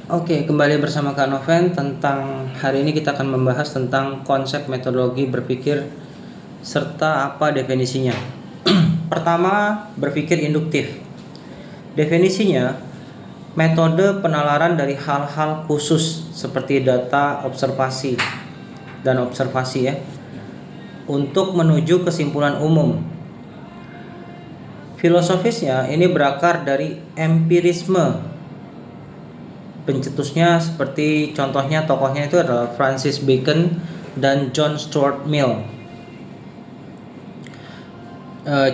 Oke, kembali bersama Kak Noven. Hari ini kita akan membahas tentang konsep metodologi berpikir serta apa definisinya. Pertama, berpikir induktif. Definisinya, metode penalaran dari hal-hal khusus seperti data, observasi ya, untuk menuju kesimpulan umum. Filosofisnya ini berakar dari empirisme. Pencetusnya seperti contohnya tokohnya itu adalah Francis Bacon dan John Stuart Mill.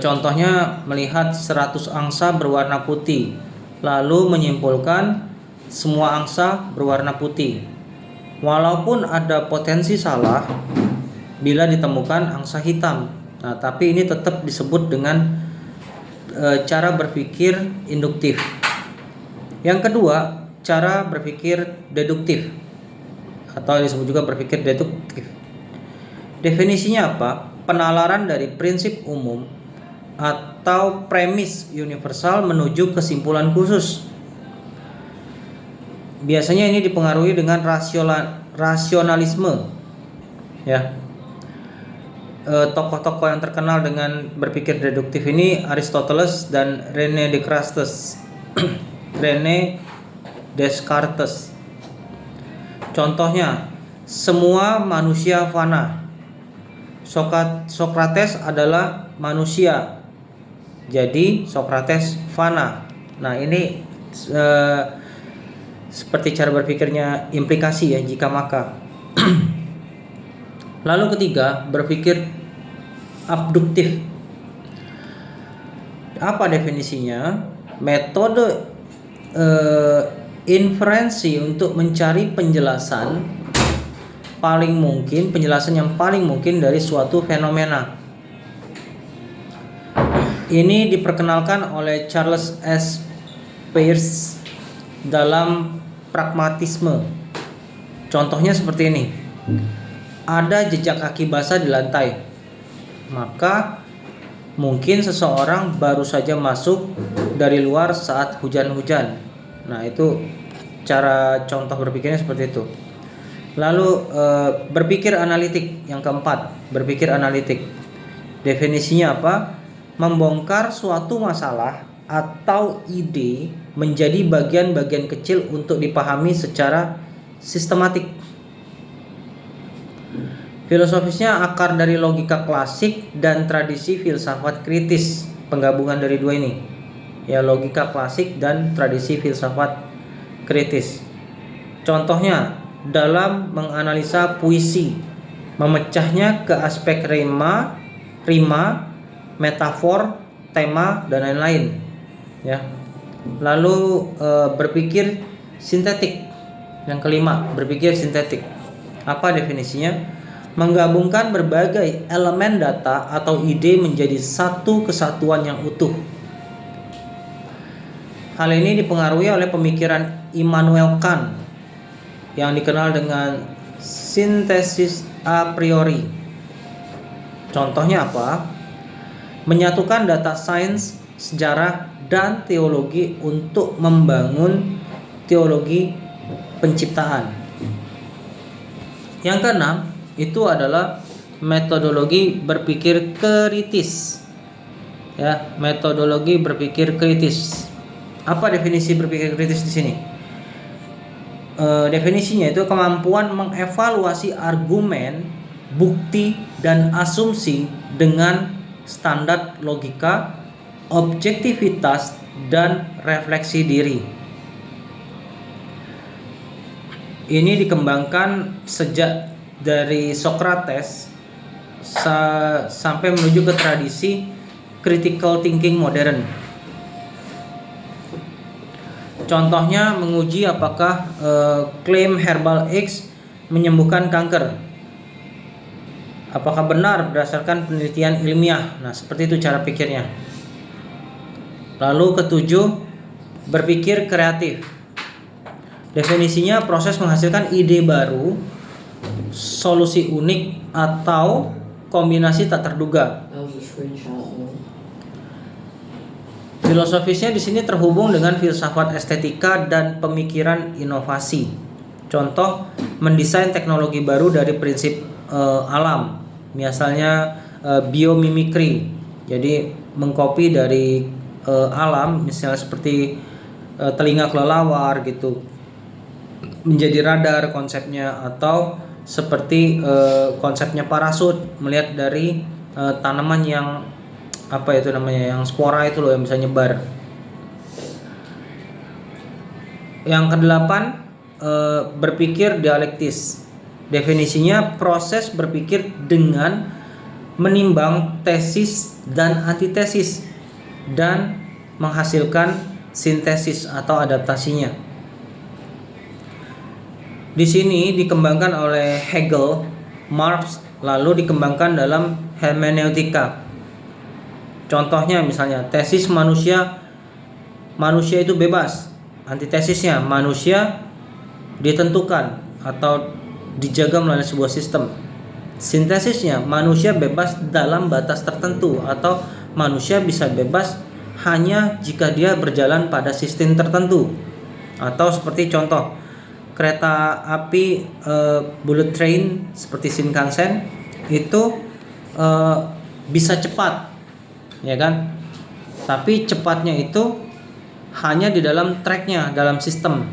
Contohnya melihat 100 angsa berwarna putih, lalu menyimpulkan semua angsa berwarna putih. Walaupun ada potensi salah bila ditemukan angsa hitam. Nah, tapi ini tetap disebut dengan cara berpikir induktif. Yang kedua, cara berpikir deduktif atau disebut juga berpikir deduktif. Definisinya apa? Penalaran dari prinsip umum atau premis universal menuju kesimpulan khusus. Biasanya ini dipengaruhi dengan rasionalisme. Ya. Tokoh-tokoh yang terkenal dengan berpikir deduktif ini Aristoteles dan René Descartes. Descartes. Contohnya, semua manusia fana. Socrates adalah manusia. Jadi Socrates fana. Nah, ini seperti cara berpikirnya implikasi ya, jika maka. Lalu ketiga, berpikir abduktif. Apa definisinya? Metode inferensi untuk mencari penjelasan yang paling mungkin dari suatu fenomena. Ini diperkenalkan oleh Charles S. Peirce dalam pragmatisme. Contohnya seperti ini. Ada jejak kaki basah di lantai. Maka mungkin seseorang baru saja masuk dari luar saat hujan-hujan. Nah, itu cara contoh berpikirnya seperti itu. Lalu berpikir analitik yang keempat, berpikir analitik. Definisinya apa? Membongkar suatu masalah atau ide menjadi bagian-bagian kecil untuk dipahami secara sistematik. Filosofisnya akar dari logika klasik dan tradisi filsafat kritis, penggabungan dari dua ini. Ya, logika klasik dan tradisi filsafat kritis. Contohnya dalam menganalisa puisi, memecahnya ke aspek rima, metafor, tema dan lain-lain. Ya. Lalu berpikir sintetik. Yang kelima, berpikir sintetik. Apa definisinya? Menggabungkan berbagai elemen data atau ide menjadi satu kesatuan yang utuh. Hal ini dipengaruhi oleh pemikiran Immanuel Kant yang dikenal dengan sintesis a priori. Contohnya apa? Menyatukan data sains, sejarah, dan teologi untuk membangun teologi penciptaan. Yang keenam, itu adalah metodologi berpikir kritis. Ya, metodologi berpikir kritis. Apa definisi berpikir kritis di sini? Definisinya itu kemampuan mengevaluasi argumen, bukti, dan asumsi dengan standar logika, objektivitas, dan refleksi diri. Ini dikembangkan sejak dari Socrates sampai menuju ke tradisi critical thinking modern. Contohnya menguji apakah klaim herbal X menyembuhkan kanker. Apakah benar berdasarkan penelitian ilmiah? Nah, seperti itu cara pikirnya. Lalu ketujuh, berpikir kreatif. Definisinya proses menghasilkan ide baru, solusi unik, atau kombinasi tak terduga. Filosofisnya di sini terhubung dengan filsafat estetika dan pemikiran inovasi. Contoh, mendesain teknologi baru dari prinsip alam, misalnya biomimikry. Jadi mengcopy dari alam, misalnya seperti telinga kelelawar gitu, menjadi radar konsepnya, atau seperti konsepnya parasut, melihat dari tanaman yang apa itu namanya, yang spora itu loh, yang bisa nyebar. Yang kedelapan, berpikir dialektis. Definisinya proses berpikir dengan menimbang tesis dan antitesis dan menghasilkan sintesis atau adaptasinya. Di sini dikembangkan oleh Hegel, Marx, lalu dikembangkan dalam hermeneutika. Contohnya misalnya tesis manusia itu bebas. Antitesisnya manusia ditentukan atau dijaga melalui sebuah sistem. Sintesisnya manusia bebas dalam batas tertentu atau manusia bisa bebas hanya jika dia berjalan pada sistem tertentu. Atau seperti contoh kereta api bullet train seperti Shinkansen itu bisa cepat, ya kan? Tapi cepatnya itu hanya di dalam tracknya, dalam sistem.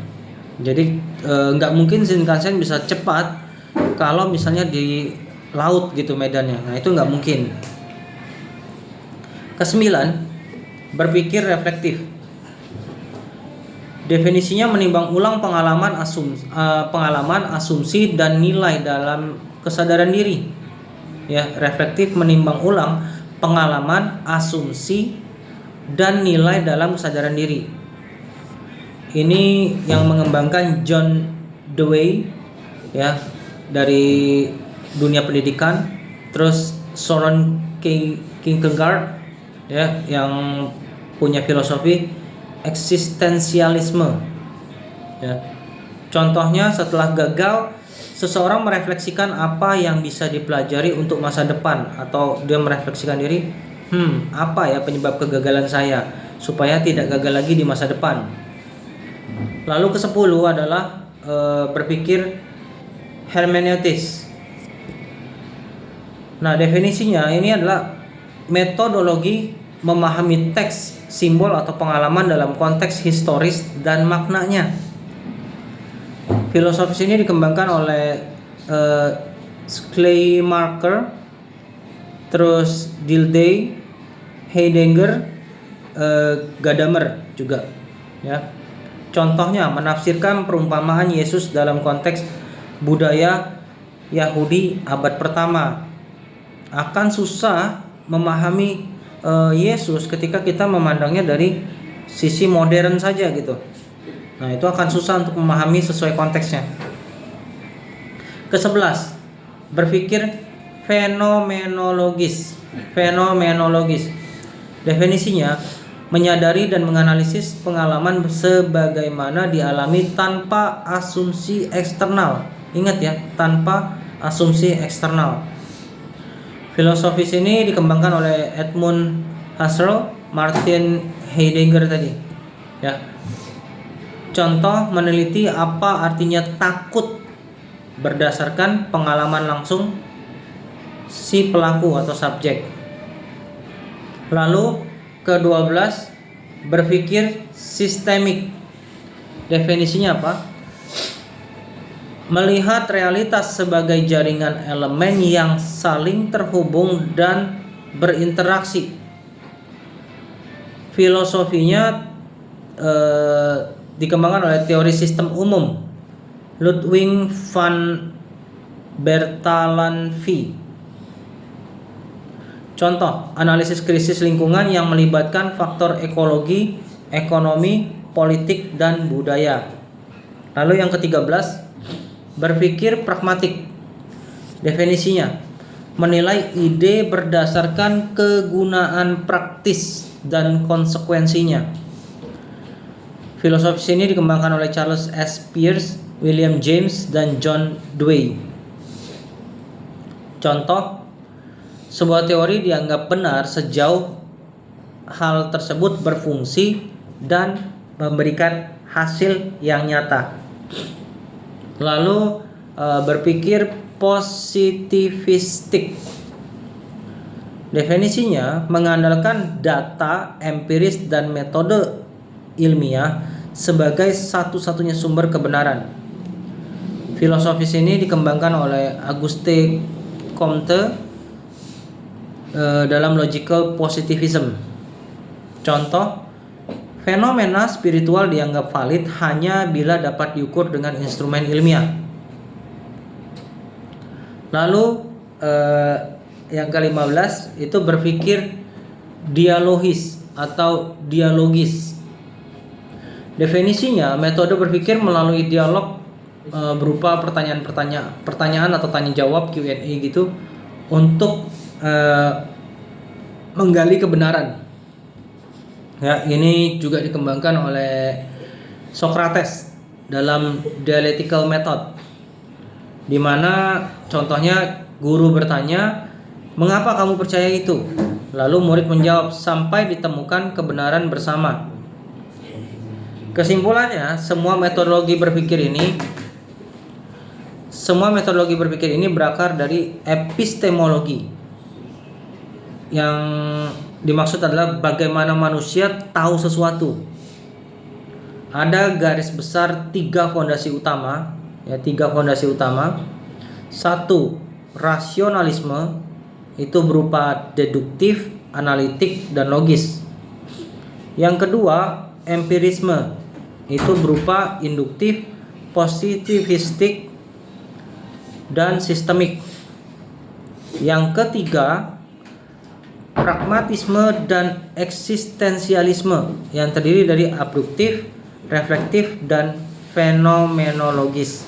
Jadi nggak mungkin Shinkansen bisa cepat kalau misalnya di laut gitu medannya. Nah itu nggak mungkin. Kesembilan, berpikir reflektif. Definisinya menimbang ulang pengalaman, asumsi dan nilai dalam kesadaran diri. Ya, reflektif menimbang ulang pengalaman, asumsi dan nilai dalam kesadaran diri. Ini yang mengembangkan John Dewey, ya, dari dunia pendidikan. Terus Soren Kierkegaard, ya, yang punya filosofi eksistensialisme, ya. Contohnya, setelah gagal, seseorang merefleksikan apa yang bisa dipelajari untuk masa depan, atau dia merefleksikan diri, apa ya penyebab kegagalan saya supaya tidak gagal lagi di masa depan. Lalu ke-10 adalah berpikir hermeneutis. Nah, definisinya ini adalah metodologi memahami teks, simbol atau pengalaman dalam konteks historis dan maknanya. Filosofis ini dikembangkan oleh Schleiermacher, terus Dilthey, Heidegger, Gadamer juga, ya. Contohnya menafsirkan perumpamaan Yesus dalam konteks budaya Yahudi abad pertama. Akan susah memahami Yesus ketika kita memandangnya dari sisi modern saja gitu. Nah, itu akan susah untuk memahami sesuai konteksnya. Ke-11, berpikir fenomenologis. Definisinya menyadari dan menganalisis pengalaman sebagaimana dialami tanpa asumsi eksternal. Ingat ya, tanpa asumsi eksternal. Filosofis ini dikembangkan oleh Edmund Husserl, Martin Heidegger tadi, ya. Contoh, meneliti apa artinya takut berdasarkan pengalaman langsung si pelaku atau subjek. Lalu ke-12, berpikir sistemik. Definisinya apa? Melihat realitas sebagai jaringan elemen yang saling terhubung dan berinteraksi. Filosofinya dikembangkan oleh teori sistem umum Ludwig van Bertalanffy. Contoh, analisis krisis lingkungan yang melibatkan faktor ekologi, ekonomi, politik, dan budaya. Lalu yang ke-13, berpikir pragmatik. Definisinya, menilai ide berdasarkan kegunaan praktis dan konsekuensinya. Filosofis ini dikembangkan oleh Charles S. Peirce, William James, dan John Dewey. Contoh, sebuah teori dianggap benar sejauh hal tersebut berfungsi dan memberikan hasil yang nyata. Lalu berpikir positivistik. Definisinya mengandalkan data empiris dan metode ilmiah sebagai satu-satunya sumber kebenaran. Filosofis ini dikembangkan oleh Auguste Comte dalam logical positivism. Contoh, fenomena spiritual dianggap valid hanya bila dapat diukur dengan instrumen ilmiah. Lalu yang ke-15 itu berpikir dialogis atau dialogis. Definisinya metode berpikir melalui dialog berupa pertanyaan atau tanya jawab Q&A gitu untuk menggali kebenaran. Ya, ini juga dikembangkan oleh Socrates dalam dialectical method, di mana contohnya guru bertanya, "Mengapa kamu percaya itu?" Lalu murid menjawab sampai ditemukan kebenaran bersama. Kesimpulannya, semua metodologi berpikir ini berakar dari epistemologi. Yang dimaksud adalah bagaimana manusia tahu sesuatu. Ada garis besar tiga fondasi utama. Satu, rasionalisme, itu berupa deduktif, analitik, dan logis. Yang kedua, empirisme, itu berupa induktif, positivistik, dan sistemik. Yang ketiga, pragmatisme dan eksistensialisme, yang terdiri dari abduktif, reflektif, dan fenomenologis.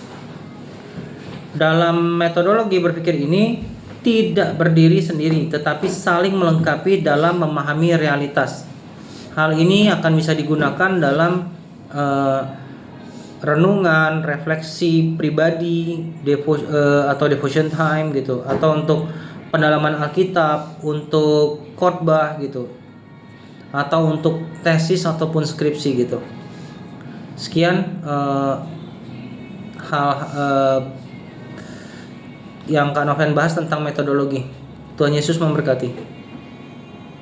Dalam metodologi berpikir ini tidak berdiri sendiri, tetapi saling melengkapi dalam memahami realitas. Hal ini akan bisa digunakan dalam renungan, refleksi pribadi, atau devotion time gitu, atau untuk pendalaman Alkitab, untuk khotbah gitu, atau untuk tesis ataupun skripsi gitu. Sekian hal yang Kak Noven bahas tentang metodologi. Tuhan Yesus memberkati.